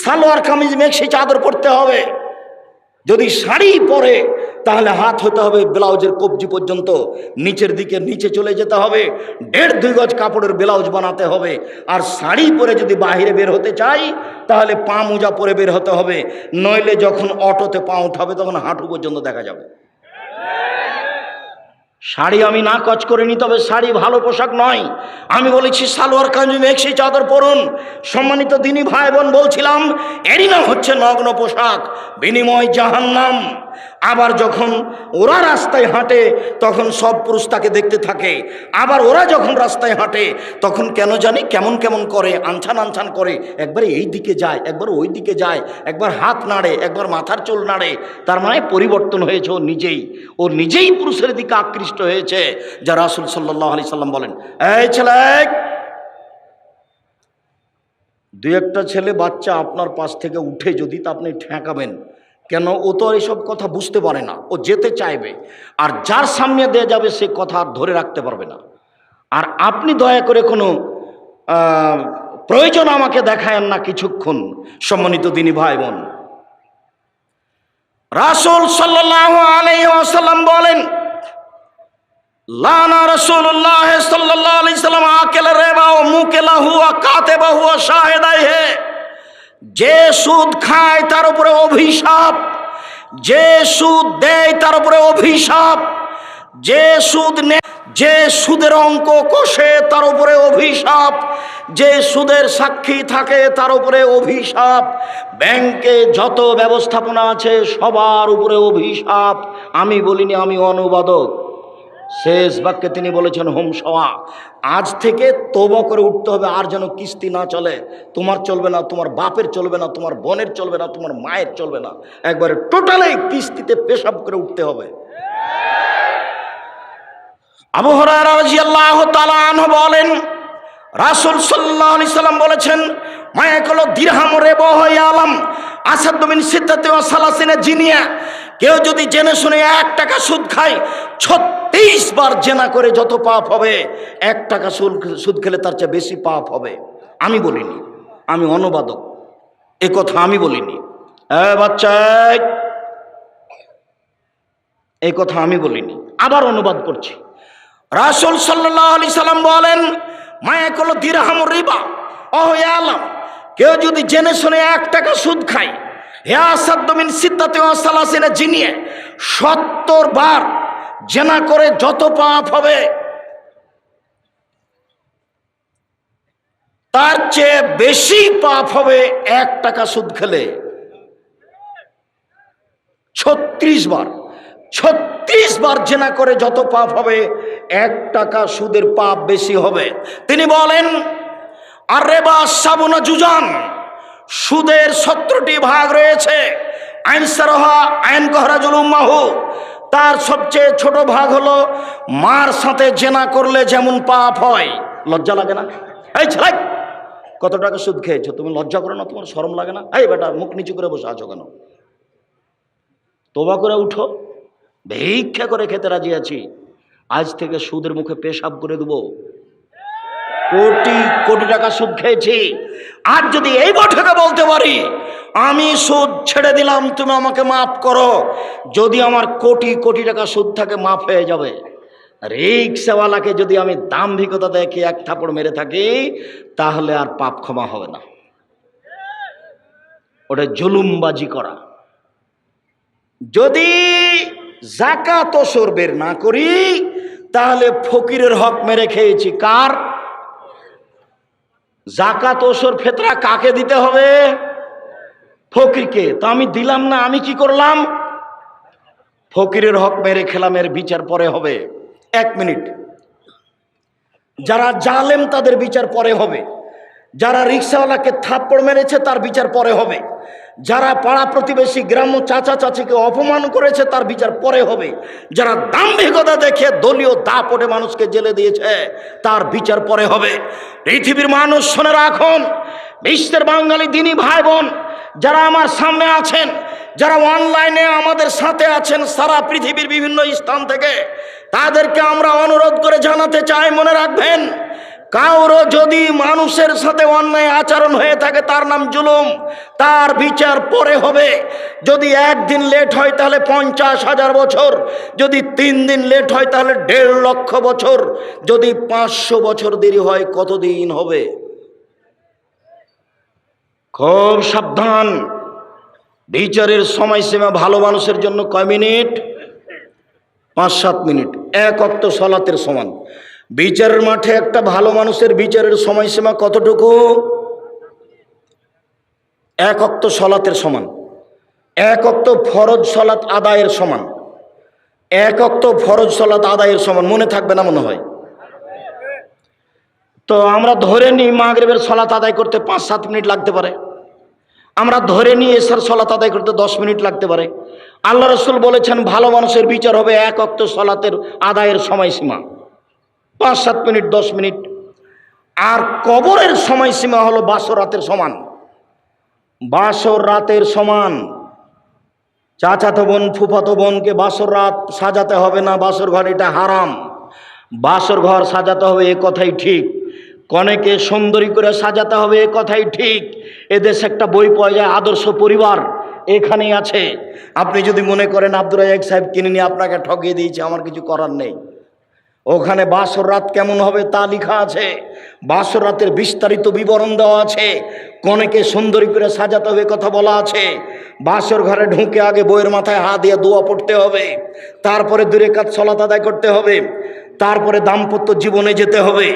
সালোয়ার কামিজ মেক্সি চাদর পরতে হবে। যদি শাড়ি পরে তাহলে হাত হতে হবে ব্লাউজের কবজি পর্যন্ত, নিচের দিকে নিচে চলে যেতে হবে, 1.5-2 গজ কাপড়ের ব্লাউজ বানাতে হবে। আর শাড়ি পরে যদি বাইরে বের হতে চাই তাহলে পা মোজা পরে বের হতে হবে, নইলে যখন অটোতে পা উঠাবে তখন হাঁটু পর্যন্ত দেখা যাবে। শাড়ি আমি না কচ করিনি, তবে শাড়ি ভালো পোশাক নয়। আমি বলেছি সালোয়ার কামিজ মেক্সি চাদর পরুন। সম্মানিত দিনী ভাই বোন, বলছিলাম এরই নাম হচ্ছে নগ্ন পোশাক, বিনিময় জাহান্নাম। আবার যখন ওরা রাস্তায় হাঁটে তখন সব পুরুষ তাকে দেখতে থাকে, আবার ওরা যখন রাস্তায় হাঁটে তখন কেন জানি কেমন কেমন করে, আনছান আনছান করে, একবার এই দিকে যায়, একবার ওই দিকে যায়, একবার হাত নাড়ে, একবার মাথার চুল নাড়ে। তার মানে পরিবর্তন হয়েছে ও নিজেই পুরুষের দিকে আকৃষ্ট হয়েছে, যা রাসূল সাল্লাল্লাহু আলাইহি সাল্লাম বলেন, এই ছেলে, 2-1টা ছেলে বাচ্চা আপনার পাশ থেকে উঠে যদি তা আপনি ঠেকাবেন কেন? ও তো এইসব কথা বুঝতে পারে না, ও যেতে চাইবে, আর যার সামনে দিয়ে যাবে সে কথা আর ধরে রাখতে পারবে না। আর আপনি দয়া করে কোনো প্রয়োজন আমাকে দেখায়েন না কিছুক্ষণ। সম্মানিত দিনী ভাই বোন, রাসূল সাল্লাল্লাহু আলাইহি ওয়াসাল্লাম বলেন, লানা রাসূলুল্লাহ সাল্লাল্লাহু আলাইহি সাল্লাম আকেল রিবা ওয়া মুকিলাহু ওয়া কাতিবাহু ওয়া শাহিদাইহি, যে সুদ খায় তার উপরে অভিশাপ, যে সুদ দেয় তার উপরে অভিশাপ, যে সুদ নেয়, যে সুদের অঙ্ক কষে তার উপরে অভিশাপ, যে সুদের সাক্ষী থাকে তার উপরে অভিশাপ, ব্যাংকে যত ব্যবস্থাপনা আছে সবার উপরে অভিশাপ। আমি বলিনি, আমি অনুবাদক। শেষ বাক্যে তিনি বলেছেন হোম সওয়া, আজ থেকে তওবা করে উঠতে হবে, আর যেন কিস্তি না চলে। তোমার চলবে না, তোমার বাপের চলবে না, তোমার বোনের চলবে না, তোমার মায়ের চলবে না, একবারে টোটালি কিস্তিতে পেশাব করে উঠতে হবে। আবু হুরায়রা রাদিয়াল্লাহু তাআলা আনহু বলেন, রাসূল সাল্লাল্লাহু আলাইহি সাল্লাম বলেছেন, মায়াকুলু দিরহাম রিবা ইয়ালাম আসাদু মিন সিদ্দাতি ওয়া সালাসিনা জিনিয়া, কেউ যদি জেনে শুনে 1 টাকা সুদ খায় 36 বার জেনা করে যত পাপ হবে, 1 টাকা সুদ খেলে তার চেয়ে বেশি পাপ হবে। আমি বলিনি, আমি অনুবাদক, এ কথা আমি বলিনি। বাচ্চা, এই কথা আমি বলিনি, আবার অনুবাদ করছি। রাসূল সাল্লাল্লাহু আলাইহি সাল্লাম বলেন, মায়াকুলু দিরহাম রিবা ওয়া ইয়ালাম, কেউ যদি জেনে শুনে 1 টাকা সুদ খায়, হে আসাদু মিন সিদ্দাতি ওয়া সালাসিনা জিনিয়া, 70 বার জেনা করে যত পাপ হবে তার চেয়ে বেশি পাপ হবে 1 টাকা সুদ খেলে। 36 বার, 36 বার জেনা করে যত পাপ হবে 1 টাকা সুদের পাপ বেশি হবে। তিনি বলেন, আর রিবা সাবুনা জুজান, সুদের 17টি ভাগ রয়েছে। আইন সারহা আইন কহরাজুল উম্মাহু, তার সবচেয়ে ছোট ভাগ হলো মার সাথে জেনা করলে যেমন পাপ হয়। লজ্জা লাগে না? এই ছেলে, কত টাকা সুদ খেয়েছো, তুমি লজ্জা করো না? তোমার শরম লাগে না? এই বেটা, মুখ নিচু করে বসে আছো কেন? তওবা করে উঠো। ভিক্ষা করে খেতে রাজি আছি, আজ থেকে সুদের মুখে পেশাব করে দেবো। কোটি কোটি টাকা সুদ খেয়েছি, আর যদি এই বৈঠকে বলতে পারি আমি সুদ ছেড়ে দিলাম, তুমি আমাকে মাফ করো, যদি আমার কোটি কোটি টাকা সুদ থাকে মাফ হয়ে যাবে। রিক্সাওয়ালাকে যদি আমি দাম্ভিকতা দেখে 1 থাপড় মেরে থাকি তাহলে আর পাপ ক্ষমা হবে না, ওটা জুলুমবাজি করা। যদি যাকাত ওসর বের না করি তাহলে ফকিরের হক মেরে খেয়েছি। কার? যাকাত ওসর ফিতরা কাকে দিতে হবে? ফকিরকে। তো আমি দিলাম না, আমি কি করলাম? ফকিরের হক মেরে খেলাম, এর বিচার পরে হবে। 1 মিনিট। যারা জালেম তাদের বিচার পরে হবে। যারা রিক্সাওয়ালাকে থাপ্পড় মেরেছে তার বিচার পরে হবে। যারা পাড়া প্রতিবেশী গ্রাম্য চাচা চাচিকে অপমান করেছে তার বিচার পরে হবে। যারা দাম্ভিকতা দেখে দলীয় দাপটে মানুষকে জেলে দিয়েছে তার বিচার পরে হবে। পৃথিবীর মানুষ শুনে রাখুন, বিশ্বের বাঙালি দিনী ভাই বোন যারা আমার সামনে আছেন, যারা অনলাইনে আমাদের সাথে আছেন সারা পৃথিবীর বিভিন্ন স্থান থেকে, তাদেরকে আমরা অনুরোধ করে জানাতে চাই, মনে রাখবেন, কারো যদি মানুষের সাথে অন্যায় আচরণ হয়ে থাকে তার নাম জুলুম, তার বিচার পরে হবে। যদি 1 দিন লেট হয় তাহলে 50,000 বছর, যদি 3 দিন লেট হয় তাহলে 1.5 লক্ষ বছর, যদি 500 বছর দেরি হয় কতদিন হবে? খুব সাবধান। বিচারের সময়সীমা ভালো মানুষের জন্য কয় মিনিট? 5-7 মিনিট। 1 ওয়াক্ত সালাতের সমান। বিচারের মাঠে একটা ভালো মানুষের বিচারের সময়সীমা কতটুকু? 1 ওয়াক্ত সালাতের সমান। 1 ওয়াক্ত ফরজ সালাত আদায়ের সমান। 1 ওয়াক্ত ফরজ সালাত আদায়ের সমান। মনে থাকবে না মনে হয়? তো আমরা ধরে নিই মাগরিবের সালাত আদায় করতে 5-7 মিনিট লাগতে পারে। আমরা ধরে নিই এশার সালাত আদায় করতে 10 মিনিট লাগতে পারে। আল্লাহ রাসূল বলেছেন ভালো মানুষের বিচার হবে 1 ওয়াক্ত সালাতের আদায়ের সময়সীমা 5-7 মিনিট, 10 মিনিট। আর কবরের সময়সীমা হলো বাসর রাতের সমান। বাসর রাতের সমান। চাচাতো বোন ফুফাতো বোনকে বাসর রাত সাজাতে হবে না, বাসর ঘর এটা হারাম। বাসর ঘর সাজাতে হবে এ কথাই ঠিক, কনেকে সুন্দরী করে সাজাতে হবে এ কথাই ঠিক। এদেশে একটা বই পাওয়া যায় আদর্শ পরিবার, এখানেই আছে। আপনি যদি মনে করেন আব্দুর রাজ্জাক সাহেব কিনে নিয়ে আপনাকে ঠকিয়ে দিয়েছে, আমার কিছু করার নেই। ওখানে বাসর রাত কেমন হবে তা লেখা আছে। বাসর রাতের বিস্তারিত বিবরণ দেওয়া আছে। কনেকে সুন্দরী করে সাজাতে হবে কথা বলা আছে। বাসর ঘরে ঢুকে আগে বইয়ের মাথায় হাত দিয়ে দোয়া পড়তে হবে, তারপরে 2 রাকাত সালাত আদায় করতে হবে, তারপরে দাম্পত্য জীবনে যেতে হবে।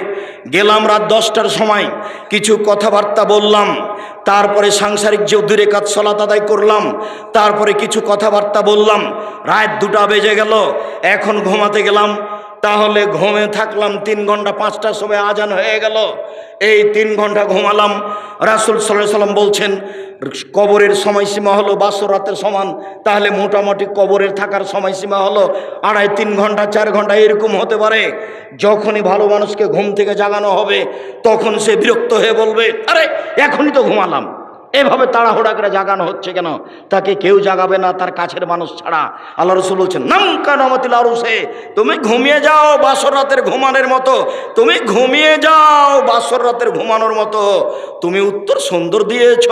গেলাম রাত 10টার সময়, কিছু কথাবার্তা বললাম, তারপরে সাংসারিক যে 2 রাকাত সালাত আদায় করলাম, তারপরে কিছু কথাবার্তা বললাম, রাত 2টা বেজে গেল, এখন ঘুমাতে গেলাম। তাহলে ঘুমে থাকলাম 3 ঘন্টা, 5টার সময় আজান হয়ে গেল, এই 3 ঘন্টা ঘুমালাম। রাসূল সাল্লাল্লাহু আলাইহি ওয়াসাল্লাম বলছেন কবরের সময়সীমা হলো বাসর রাতের সমান। তাহলে মোটামুটি কবরের থাকার সময়সীমা হলো 2.5-3 ঘন্টা, 4 ঘন্টা এরকম হতে পারে। যখনই ভালো মানুষকে ঘুম থেকে জাগানো হবে তখন সে বিরক্ত হয়ে বলবে, আরে এখনই তো ঘুমালাম, এভাবে তাড়াহুড়া করে জাগানো হচ্ছে কেন? তাকে কেউ জাগাবে না তার কাছের মানুষ ছাড়া। আল্লাহ রাসূল বলছেন নাম কানামাতিল আরুসে, তুমি ঘুমিয়ে যাও বাসর রাতের ঘুমানোর মতো, তুমি ঘুমিয়ে যাও বাসর রাতের ঘুমানোর মতো। তুমি উত্তর সুন্দর দিয়েছ,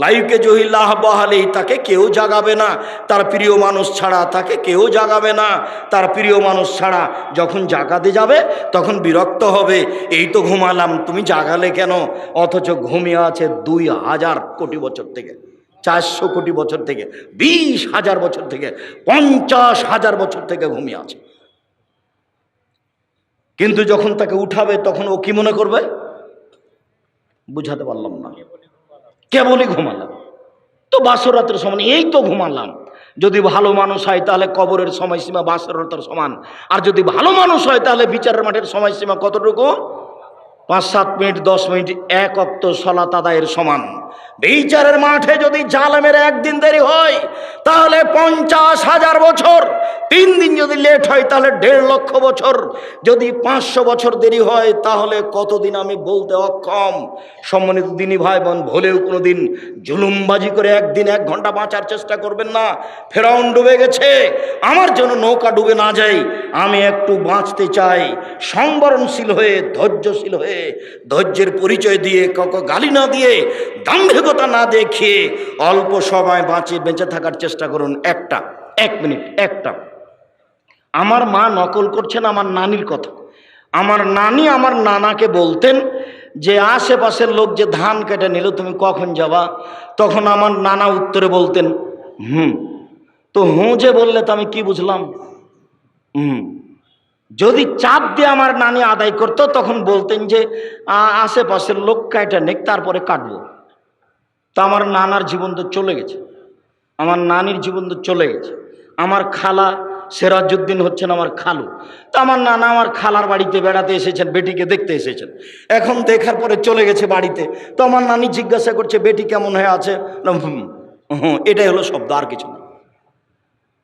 লাইকে জহিল্লাহ বাহালি, তাকে কেউ জাগাবে না তার প্রিয় মানুষ ছাড়া, তাকে কেউ জাগাবে না তার প্রিয় মানুষ ছাড়া। যখন জাগাতে যাবে তখন বিরক্ত হবে, এই তো ঘুমালাম তুমি জাগালে কেন? অথচ ঘুমিয়ে আছে 2000 কোটি বছর থেকে, 400 কোটি বছর থেকে, 20,000 বছর থেকে, 50,000 বছর থেকে ঘুমিয়ে আছে। কিন্তু যখন তাকে উঠাবে তখন ও কি মনে করবে? বুঝাতে পারলাম না, কেবলই ঘুমালাম তো বাসর রাতের সমান, এই তো ঘুমালাম। যদি ভালো মানুষ হয় তাহলে কবরের সময়সীমা বাসর রাতের সমান, আর যদি ভালো মানুষ হয় তাহলে বিচারের মাঠের সময়সীমা কতটুকু? 5-7 মিনিট, 10 মিনিট, 1 ওয়াক্ত সালাত আদায়ের সমান। বিচারের মাঠে যদি জালেমের 1 দিন দেরি হয় তাহলে 50,000 বছর, 3 দিন যদি লেট হয় তাহলে 1.5 লক্ষ বছর, যদি 500 বছর দেরি হয় তাহলে কতদিন আমি বলতে অক্ষম। সম্মানিত দিনী ভাই বোন, ভুলেও কোনোদিন জুলুমবাজি করে 1 দিন 1 ঘন্টা বাঁচার চেষ্টা করবেন না। ফেরাউন ডুবে গেছে, আমার জন্য নৌকা ডুবে না যায়, আমি একটু বাঁচতে চাই। সংবরণশীল হয়ে, ধৈর্যশীল হয়ে, ধৈর্যের পরিচয় দিয়ে, কাউকে গালি না দিয়ে, দাম্ভিকতা না দেখিয়ে অল্প সময় বেঁচে থাকার চেষ্টা করুন। 1 মিনিট, একটা আমার মা নকল করছেন আমার নানির কথা। আমার নানি আমার নানাকে বলতেন যে আশেপাশের লোক যে ধান কেটে নিল তুমি কখন যাবা? তখন আমার নানা উত্তরে বলতেন তো তো হুঁ যে বললে তো আমি কি বুঝলাম? যদি চাপ দিয়ে আমার নানি আদায় করতো তখন বলতেন যে আশেপাশের লোক কাটা নেক, তারপরে কাটবো। তা আমার নানার জীবন তো চলে গেছে, আমার নানির জীবন তো চলে গেছে। আমার খালা সিরাজউদ্দিন হচ্ছেন আমার খালু। তা আমার নানা আমার খালার বাড়িতে বেড়াতে এসেছেন, বেটিকে দেখতে এসেছেন। এখন দেখার পরে চলে গেছে বাড়িতে। তো আমার নানি জিজ্ঞাসা করছে বেটি কেমন হয়ে আছে? এটাই হলো শব্দ, আর কিছু না।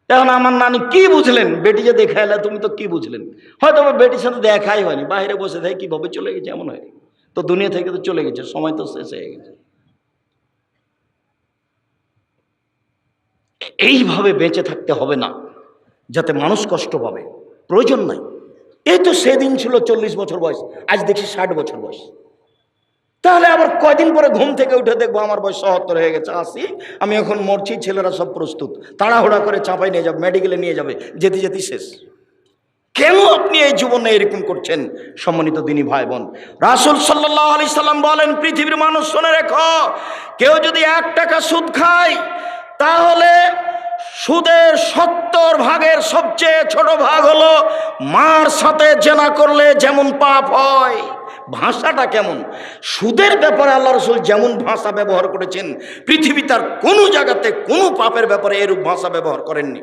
এখন আমার নানি কি বুঝলেন? বেটি যে দেখা এলে তুমি তো কি বুঝলেন? হয়তো বেটির সাথে দেখাই হয়নি, বাইরে বসে থাকে, কিভাবে চলে গেছে এমন হয়। তো দুনিয়া থেকে তো চলে গেছে, সময় তো শেষ হয়ে গেছে। এইভাবে বেঁচে থাকতে হবে না যাতে মানুষ কষ্ট পাবে, প্রয়োজন নাই। এই তো সেদিন ছিল 40 বছর বয়স, আজ দেখি 60 বছর বয়স। তাহলে আবার কয়দিন পরে ঘুম থেকে উঠে দেখবো আমার বয়স 77 হয়ে গেছে, 80, আমি এখন মরছি, ছেলেরা সব প্রস্তুত, তাড়াহুড়া করে চাপাই নিয়ে যাবে, মেডিকেলে নিয়ে যাবে, যেতে যেতে শেষ। কেন আপনি এই জীবনে এরকম করছেন? সম্মানিত দিনী ভাই বোন, রাসূল সাল্লাল্লাহু আলাইহি সাল্লাম বলেন, পৃথিবীর মানুষ শুনে রেখো, কেউ যদি 1 টাকা সুদ খায় তাহলে সুদের 70 ভাগের সবচেয়ে ছোট ভাগ হলো মার সাথে জেনা করলে যেমন পাপ হয়। ভাষাটা কেমন! সুদের ব্যাপারে আল্লাহ রাসূল যেমন ভাষা ব্যবহার করেছেন, পৃথিবী তার কোনো জায়গাতে কোনো পাপের ব্যাপারে এরূপ ভাষা ব্যবহার করেননি।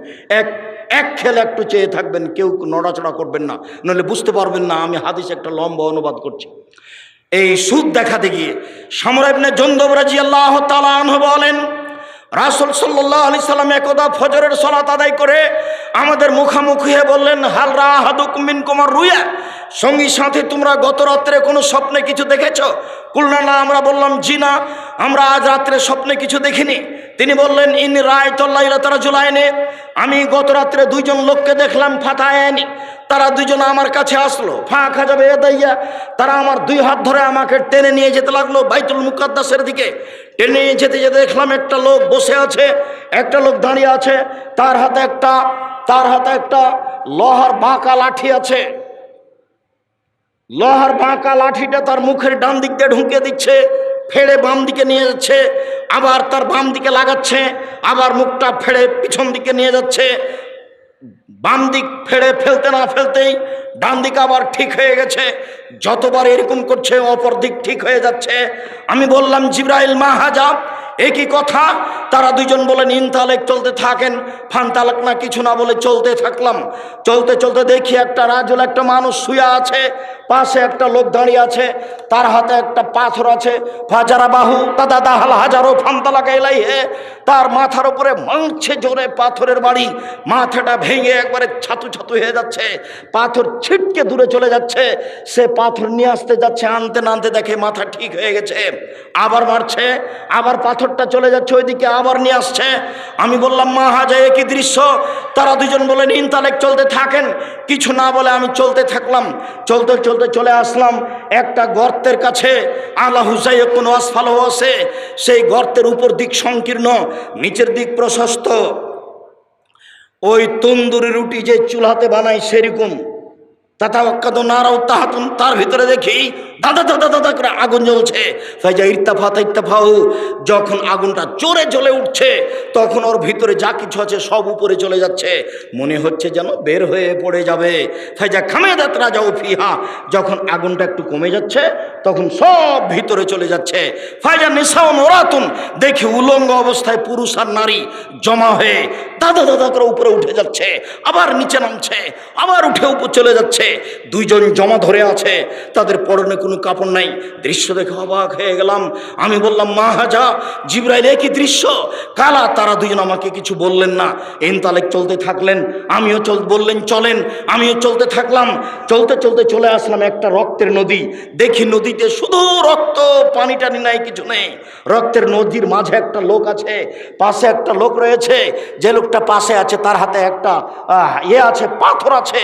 এক খেলে একটু চেয়ে থাকবেন, কেউ নড়াচড়া করবেন না, নইলে বুঝতে পারবেন না আমি হাদিস একটা লম্বা অনুবাদ করছি। এই সুদ দেখাতে গিয়ে সামরা ইবনে জুনদুব রাদিয়াল্লাহু তাআলা আনহু বলেন, রাসূল সাল্লাল্লাহু আলাইহি সাল্লাম একদা ফজরের সালাত আদায় করে আমাদের মুখামুখি হয়ে বললেন, হাল রা আহাদুকুম মিনকুম আর-রুয়া, সঙ্গী সাথে তোমরা গত রাত্রে কোনো স্বপ্নে কিছু দেখেছো? কুলনা না, আমরা বললাম জি না, আমরা আজ রাত্রে স্বপ্নে কিছু দেখিনি। তিনি বললেন, ইন রাআইতুল লাইলাতা রাজুলাইনি, আমি গত রাত্রে 2 জন লোককে দেখলাম, ফাতায়ানি, তারা 2 জন আমার কাছে আসলো, ফাঁকা যাবে এদাইয়া, তারা আমার 2 হাত ধরে আমাকে টেনে নিয়ে যেতে লাগলো বাইতুল মুকাদ্দাসের দিকে। টেনে নিয়ে যেতে যেতে দেখলাম একটা লোক বসে আছে, একটা লোক দাঁড়িয়ে আছে, তার হাতে একটা লোহার বাঁকা লাঠি আছে। লোহার বাঁকা লাঠিটা তার মুখের ডান দিক দিয়ে ঢুকিয়ে দিচ্ছে, ফেড়ে বাম দিকে নিয়ে যাচ্ছে, আবার তার বাম দিকে লাগাচ্ছে, আবার মুখটা ফেড়ে পিছন দিকে নিয়ে যাচ্ছে। বাম দিক ফেড়ে ফেলতে না ফেলতেই ডান দিক আবার ঠিক হয়ে গেছে। যতবার এরকম করছে অপর দিক ঠিক হয়ে যাচ্ছে। আমি বললাম, জিবরাইল মা হাজা, একই কথা। তারা 2 জন বলেন, ইনতালেক, চলতে থাকেন। ফানতালেক না, কিছু না বলে চলতে থাকলাম। চলতে চলতে দেখি একটা রাজুল, একটা মানুষ শুয়ে আছে, পাশে একটা লোক দাঁড়িয়ে আছে, তার হাতে একটা পাথর আছে। ফাজারা বাহু দাদা দাহাল হাজারো ফানতালাকা ইলাইহে, তার মাথার উপরে মারছে জোরে পাথরের বাড়ি, মাথাটা ভেঙে একবারে ছাতু ছাতু হয়ে যাচ্ছে, পাথর ছিটকে দূরে চলে যাচ্ছে। সে পাথর নিয়ে আসতে যাচ্ছে, আনতে না আনতে দেখে মাথা ঠিক হয়ে গেছে, আবার মারছে, আবার পাথরটা চলে যাচ্ছে ওইদিকে, আবার নিয়ে আসছে। আমি বললাম, মা হাজা, একই দৃশ্য। তারা 2 জন বলেন, ইনতালেক, চলতে থাকেন। কিছু না বলে আমি চলতে থাকলাম। চলতে চলতে চলে আসলাম একটা গর্তের কাছে। আলা হুসাইয়ে কোনো আসফালও আছে, সেই গর্তের উপর দিক সংকীর্ণ, নিচের দিক প্রশস্ত। ওই তন্দুরি রুটি যে চুলাতে বানায় সেরকম। তার ভিতরে দেখি দাদা দাদা দাদা করে আগুন জ্বলছে। যখন আগুনটা জোরে জ্বলে উঠছে তখন ওর ভিতরে যা কিছু আছে সব উপরে চলে যাচ্ছে, মনে হচ্ছে যেন বের হয়ে পড়ে যাবে। ফাইজা খামেদাত রাজাউ ফিহা, যখন আগুনটা একটু কমে যাচ্ছে তখন সব ভিতরে চলে যাচ্ছে। ফাইজা নিসাউন ওরাতুন, দেখি উলঙ্গ অবস্থায় পুরুষ আর নারী জমা হয়ে দাদা দাদা করে উপরে উঠে যাচ্ছে, আবার নিচে নামছে, আবার উঠে উপর চলে যাচ্ছে। 2 জন জমা ধরে আছে, তাদের পরনে কোনো কাপড় নাই। দৃশ্য দেখে অবাক হয়ে গেলাম। আমি বললাম, মা হাজা, জিবরাইল, একই দৃশ্য, কালা। তারা 2 জন আমাকে কিছু বললেন না, ইনতালেক, চলতে থাকলেন। আমিও বললেন চলেন, আমিও চলতে থাকলাম। চলতে চলতে চলে আসলাম একটা রক্তের নদী। দেখি নদীতে শুধু রক্ত, পানি টানি নাই, কিছু নেই। রক্তের নদীর মাঝে একটা লোক আছে, পাশে একটা লোক রয়েছে। যে লোকটা পাশে আছে তার হাতে একটা আছে, পাথর আছে।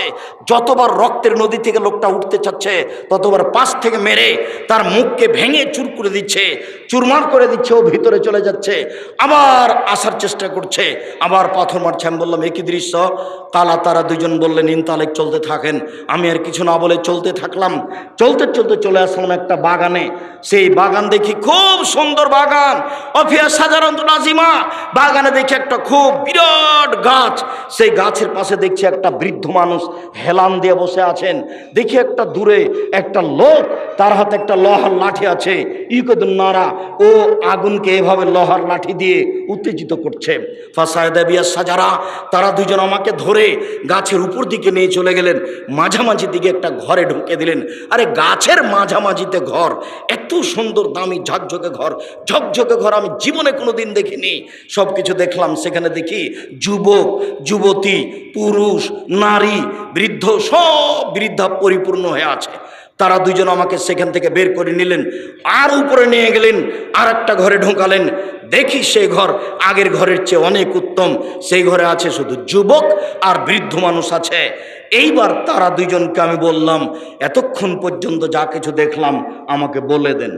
যতবার রক্তের নদী থেকে লোকটা উঠতে চাচ্ছে ততবার পাশ থেকে মেরে তার মুখকে ভেঙে চুর করে দিচ্ছে, চুরমার করে দিচ্ছে, ও ভিতরে চলে যাচ্ছে, আবার আসার চেষ্টা করছে, আবার পাথর মারছে। আমি বললাম একই দৃশ্য। কালা তারা দুজন বললেন ইনতালেক, চলতে থাকেন। আমি আর কিছু না বলে চলতে থাকলাম। চলতে চলতে চলে আসলাম একটা বাগানে। সেই বাগান দেখি খুব সুন্দর বাগান, অফিয়া সাজারান নাজিমা। বাগানে দেখি একটা খুব বিরাট গাছ, সেই গাছের পাশে দেখছি একটা বৃদ্ধ মানুষ হেলান দিয়ে বসে আছেন। দেখি একটা দূরে একটা লোক, তার হাতে একটা লোহার লাঠি আছে, ইকদুন্নারা, ও আগুনকে এভাবে লোহার লাঠি দিয়ে উত্তেজিত করছে। ফাসায়দাবিয়া সাজারা, তারা দুজন আমাকে ধরে গাছের উপর দিকে নিয়ে চলে গেলেন, মাঝামাঝি দিকে একটা ঘরে ঢুকে দিলেন। আরে গাছের মাঝামাঝিতে ঘর, এত সুন্দর দামি ঝকঝকে ঘর, ঝকঝকে ঘর আমি জীবনে কোনোদিন দেখিনি। সব কিছু দেখলাম। সেখানে দেখি যুবক, যুবতী, পুরুষ, নারী, বৃদ্ধ, সব বৃদ্ধা পরিপূর্ণ হয়ে আছে। তারা দুজন আমাকে সেখান থেকে বের করে নিলেন, আর উপরে নিয়ে গেলেন, আর একটা ঘরে ঢোকালেন। দেখি সেই ঘর আগের ঘরের চেয়ে অনেক উত্তম। সেই ঘরে আছে শুধু যুবক আর বৃদ্ধ মানুষ আছে। এইবার তারা দুজনকে আমি বললাম, এতক্ষণ পর্যন্ত যা কিছু দেখলাম আমাকে বলে দেন।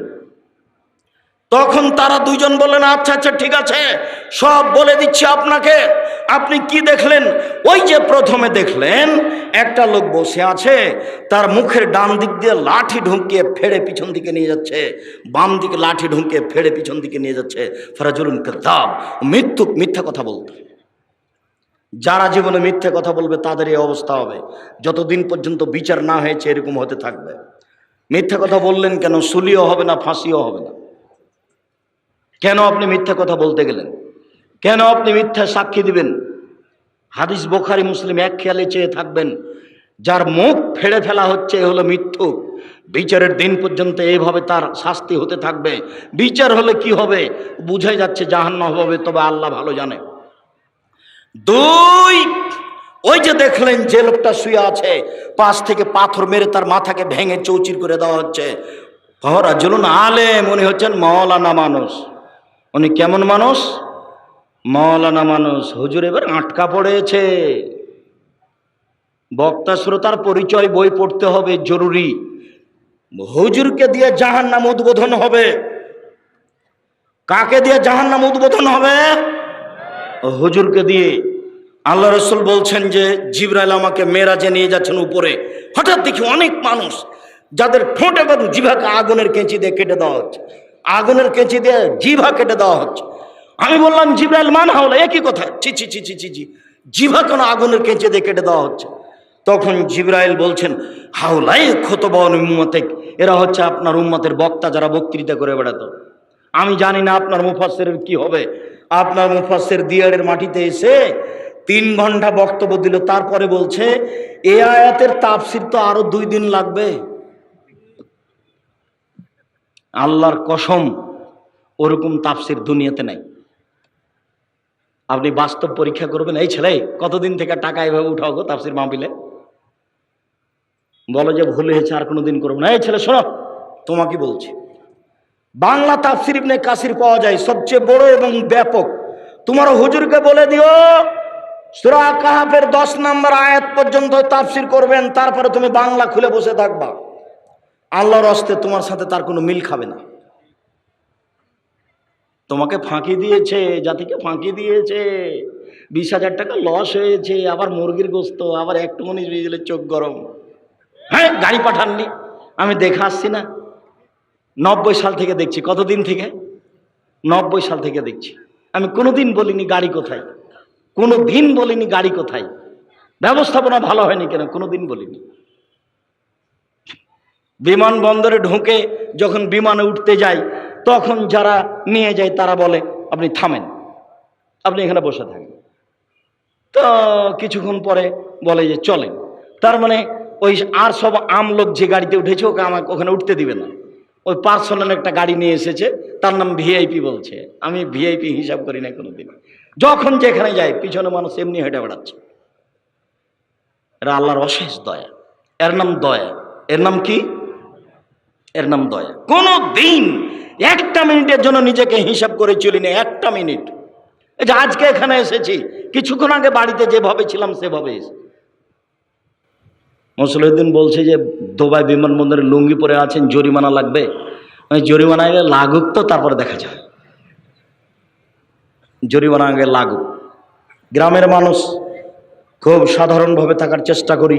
তখন তারা দুজন বললেন, আচ্ছা আচ্ছা ঠিক আছে, সব বলে দিচ্ছি আপনাকে। আপনি কি দেখলেন? ওই যে প্রথমে দেখলেন একটা লোক বসে আছে, তার মুখের ডান দিক দিয়ে লাঠি ঢুকিয়ে ফেড়ে পিছন দিকে নিয়ে যাচ্ছে, বাম দিকে লাঠি ঢুকিয়ে ফেড়ে পিছন দিকে নিয়ে যাচ্ছে। ফারাজুলুন কাযাব, মিথ্যা কথা বলতে। যারা জীবনে মিথ্যে কথা বলবে তাদের এই অবস্থা হবে। যতদিন পর্যন্ত বিচার না হয়েছে এরকম হতে থাকবে। মিথ্যা কথা বললেন কেন? সুলিও হবে না, ফাঁসিও হবে না। কেন আপনি মিথ্যা কথা বলতে গেলেন? কেন আপনি মিথ্যা সাক্ষী দিবেন? হাদিস বুখারী মুসলিম এক খেয়ালে চেয়ে থাকবেন, যার মুখ ফেড়ে ফেলা হচ্ছে এ হলো মিথ্যুক। বিচারের দিন পর্যন্ত এইভাবে তার শাস্তি হতে থাকবে। বিচার হলে কি হবে? বুঝাই যাচ্ছে জাহান্নাম হবে, তবে আল্লাহ ভালো জানে। দুই, ওই যে দেখলেন যে লোকটা শুয়ে আছে, পাশ থেকে পাথর মেরে তার মাথাকে ভেঙে চৌচির করে দেওয়া হচ্ছে। রাজুলুন আলেম, উনি হচ্ছেন মাওলানা মানুষ। উনি কেমন মানুষ? মাওলানা মানুষ। হুজুর এবার আটকা পড়েছে। বক্তা শ্রোতার পরিচয় বই পড়তে হবে, জরুরি। হুজুরকে দিয়ে জাহান্নাম উদ্বোধন হবে। কাকে দিয়ে জাহান্নাম উদ্বোধন হবে? হুজুরকে দিয়ে। আল্লাহ রসুল বলছেন যে জিবরাইল আমাকে মেরাজে নিয়ে যাচ্ছেন উপরে। হঠাৎ দেখি অনেক মানুষ, যাদের ঠোঁট এবং জিভাকে আগুনের কেঁচি দিয়ে কেটে দেওয়া হচ্ছে, আগুনের কেঁচি দিয়ে জিভা কেটে দেওয়া হচ্ছে। আমি বললাম জিবরাইল মান হাওলা, একই কথা। ছি ছি ছি ছি ছি জি, জিভা কেন আগুনের কেঁচি দিয়ে কেটে দেওয়া হচ্ছে? তখন জিবরাইল বলছেন, হাওলাই খতবান উম্মতেক, এরা হচ্ছে আপনার উম্মতের বক্তা, যারা বক্তৃতা করে বেড়াতো। আমি জানি না আপনার মুফাসসিরের কি হবে। আপনার মুফাসসির দিয়ারের মাটিতে এসে 3 ঘন্টা বক্তব্য দিল, তারপরে বলছে এই আয়াতের তাফসির তো আরো 2 দিন লাগবে। আল্লাহর কসম, ওরকম তাফসির দুনিয়াতে নাই। আপনি বাস্তব পরীক্ষা করবেন। এই ছেলে কতদিন থেকে টাকা এভাবে উঠাও গো তাফসির মাহফিলে? বলো যে ভুল হয়েছে, আর কোনোদিন করবো না। এই ছেলে শোনো, তোমাকে বলছি, বাংলা তাফসির ইবনে কাসির পাওয়া যায়, সবচেয়ে বড় এবং ব্যাপক। তোমার হুজুরকে বলে দিও সূরা কাহাফের 10 নম্বর আয়াত পর্যন্ত তাফসির করবেন, তারপরে তুমি বাংলা খুলে বসে থাকবা। আল্লাহর হস্তে তোমার সাথে তার কোনো মিল খাবে না। তোমাকে ফাঁকি দিয়েছে, জাতিকে ফাঁকি দিয়েছে। 20,000 টাকা লস হয়েছে, আবার মুরগির গোস্ত, আবার একটু মনে হয়ে গেলে চোখ গরম। হ্যাঁ, গাড়ি পাঠাননি, আমি দেখে আসছি না। 90 সাল থেকে দেখছি। কতদিন থেকে? 90 সাল থেকে দেখছি। আমি কোনোদিন বলিনি গাড়ি কোথায়, কোনোদিন বলিনি গাড়ি কোথায়, ব্যবস্থাপনা ভালো হয়নি কেন, কোনোদিন বলিনি। বিমানবন্দরে ঢুকে যখন বিমানে উঠতে যাই, তখন যারা নিয়ে যায় তারা বলে আপনি থামেন, আপনি এখানে বসে থাকেন। তো কিছুক্ষণ পরে বলে যে চলেন। তার মানে ওই আর সব আমলোক যে গাড়িতে উঠেছে ওকে আমাকে ওখানে উঠতে দিবে না। ওই পার্সোনাল একটা গাড়ি নিয়ে এসেছে, তার নাম ভিআইপি বলছে। আমি ভিআইপি হিসাব করি না কোনোদিন। যখন যেখানে যাই পিছনে মানুষ এমনি হেঁটে বেড়াচ্ছে। এরা আল্লাহর অশেষ দয়া। এর নাম দয়া। এর নাম কি? এর নাম দয়া। কোনো দিন একটা মিনিটের জন্য নিজেকে হিসাব করে চলি না, একটা মিনিট। এই যে আজকে এখানে এসেছি, কিছুক্ষণ আগে বাড়িতে যেভাবে ছিলাম সেভাবে এসে। মুসলিউদ্দিন বলছে যে দুবাই বিমানবন্দরে লুঙ্গি পরে আছেন, জরিমানা লাগবে। জরিমানা আগে লাগুক তো তারপরে দেখা যায়, জরিমানা আগে লাগুক। গ্রামের মানুষ খুব সাধারণভাবে থাকার চেষ্টা করি,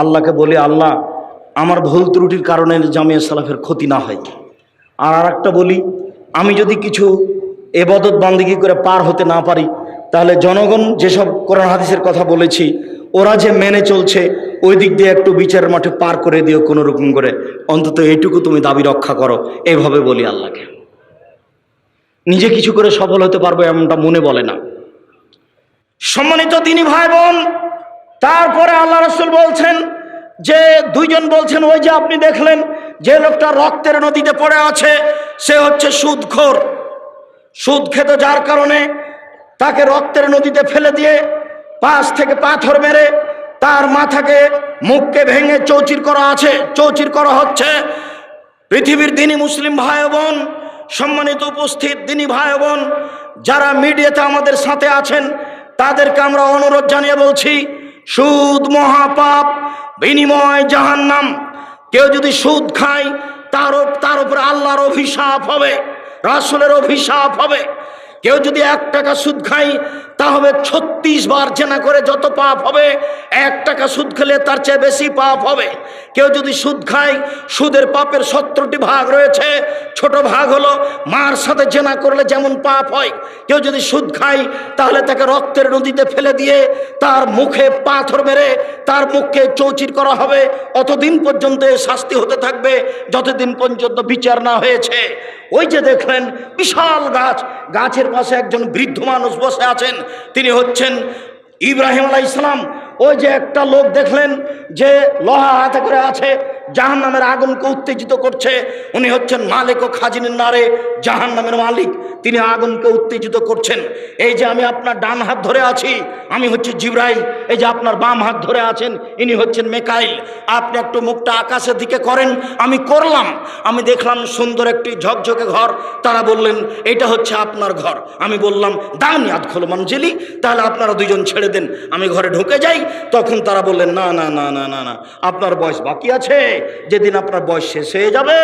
আল্লাহকে বলি আল্লাহ আমার ভুল ত্রুটির কারণে জামিয়া সালাফের ক্ষতি না হয়। আর একটা বলি, আমি যদি কিছু এবাদত বান্দিগি করে পার হতে না পারি, তাহলে জনগণ যেসব কোরআন হাদিসের কথা বলেছি ওরা যে মেনে চলছে ওই দিক দিয়ে একটু বিচারের মাঠে পার করে দিও কোনো রকম করে, অন্তত এইটুকু তুমি দাবি রক্ষা করো। এইভাবে বলি আল্লাহকে। নিজে কিছু করে সফল হতে পারবো এমনটা মনে বলে না। সম্মানিত দ্বীনি ভাই বোন, তারপরে আল্লাহ রাসূল বলছেন যে দুইজন বলছেন ওই যে আপনি দেখলেন যে লোকটা রক্তের নদীতে পড়ে আছে সে হচ্ছে সুদখোর। সুদ খেত যার কারণে তাকে রক্তের নদীতে ফেলে দিয়ে পাশ থেকে পাথর মেরে তার মাথাকে মুখকে ভেঙে চৌচির করা আছে, চৌচির করা হচ্ছে। পৃথিবীর দ্বীনি মুসলিম ভাই বোন, সম্মানিত উপস্থিত দ্বীনি ভাই বোন, যারা মিডিয়াতে আমাদের সাথে আছেন তাদেরকে আমরা অনুরোধ জানিয়ে বলছি, সুদ মহাপাপ, বিনিময় জাহান্নাম। কেউ যদি সুদ খায় তার উপর আল্লাহর অভিশাপ হবে, রাসূলের অভিশাপ হবে। কেউ যদি 1 টাকা সুদ খায় তা হবে 36 বার জেনা করে যত পাপ হবে, 1 টাকা সুদ খেলে তার চেয়ে বেশি পাপ হবে। কেউ যদি সুদ খায়, সুদের পাপের 17টি ভাগ রয়েছে। ছোট ভাগ হলো মার সাথে জেনা করলে যেমন পাপ হয়। কেউ যদি সুদ খায় তাহলে তাকে রক্তের নদীতে ফেলে দিয়ে তার মুখে পাথর মেরে তার মুখকে চৌচির করা হবে। অতদিন পর্যন্ত শাস্তি হতে থাকবে যতদিন পর্যন্ত বিচার না হয়েছে। ওই যে দেখলেন বিশাল গাছ, গাছের পাশে একজন বৃদ্ধ মানুষ বসে আছেন, তিনি হচ্ছেন ইব্রাহিম আলাইহিস সালাম। ওই যে একটা লোক দেখলেন যে লোহা হাতে করে আছে, জাহান্নামের আগুনকে উত্তেজিত করছে, উনি হচ্ছেন মালিক ও খাজিনের নারে জাহান্নামের মালিক, তিনি আগুনকে উত্তেজিত করছেন। এই যে আমি আপনার ডান হাত ধরে আছি, আমি হচ্ছে জিবরাইল। এই যে আপনার বাম হাত ধরে আছেন, ইনি হচ্ছেন মেকাইল। আপনি একটু মুখটা আকাশের দিকে করেন। আমি করলাম, আমি দেখলাম সুন্দর একটি ঝকঝকে ঘর। তারা বললেন এটা হচ্ছে আপনার ঘর। আমি বললাম দানি আদখুল মানজিলি, তাহলে আপনারা দুইজন ছেড়ে দেন, আমি ঘরে ঢুকে যাই। তখন তারা বললেন না না না না না না, আপনার বয়স বাকি আছে, যেদিন আপনার বয়স শেষ হয়ে যাবে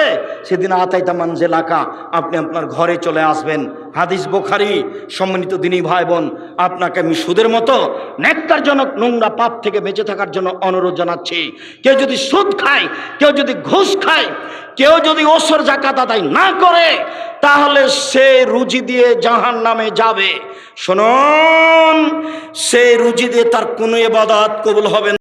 সেদিন আতাইতা মানজিলাকা, আপনি আপনার ঘরে চলে আসবেন। হাদিস বুখারী। সম্মানিত দ্বীনি ভাই বোন, আপনাকে আমি সুদের মতো নেককারজনক নোংরা পাপ থেকে বেঁচে থাকার জন্য অনুরোধ জানাচ্ছি। কেউ যদি সুদ খায়, কেউ যদি ঘুষ খায়, কেউ যদি ওসর যাকাত আদায় না করে, তাহলে সে রুজি দিয়ে জাহান্নামে যাবে। শুনুন, সে রুজি দিয়ে তার কোনো ইবাদত কবুল হবে না।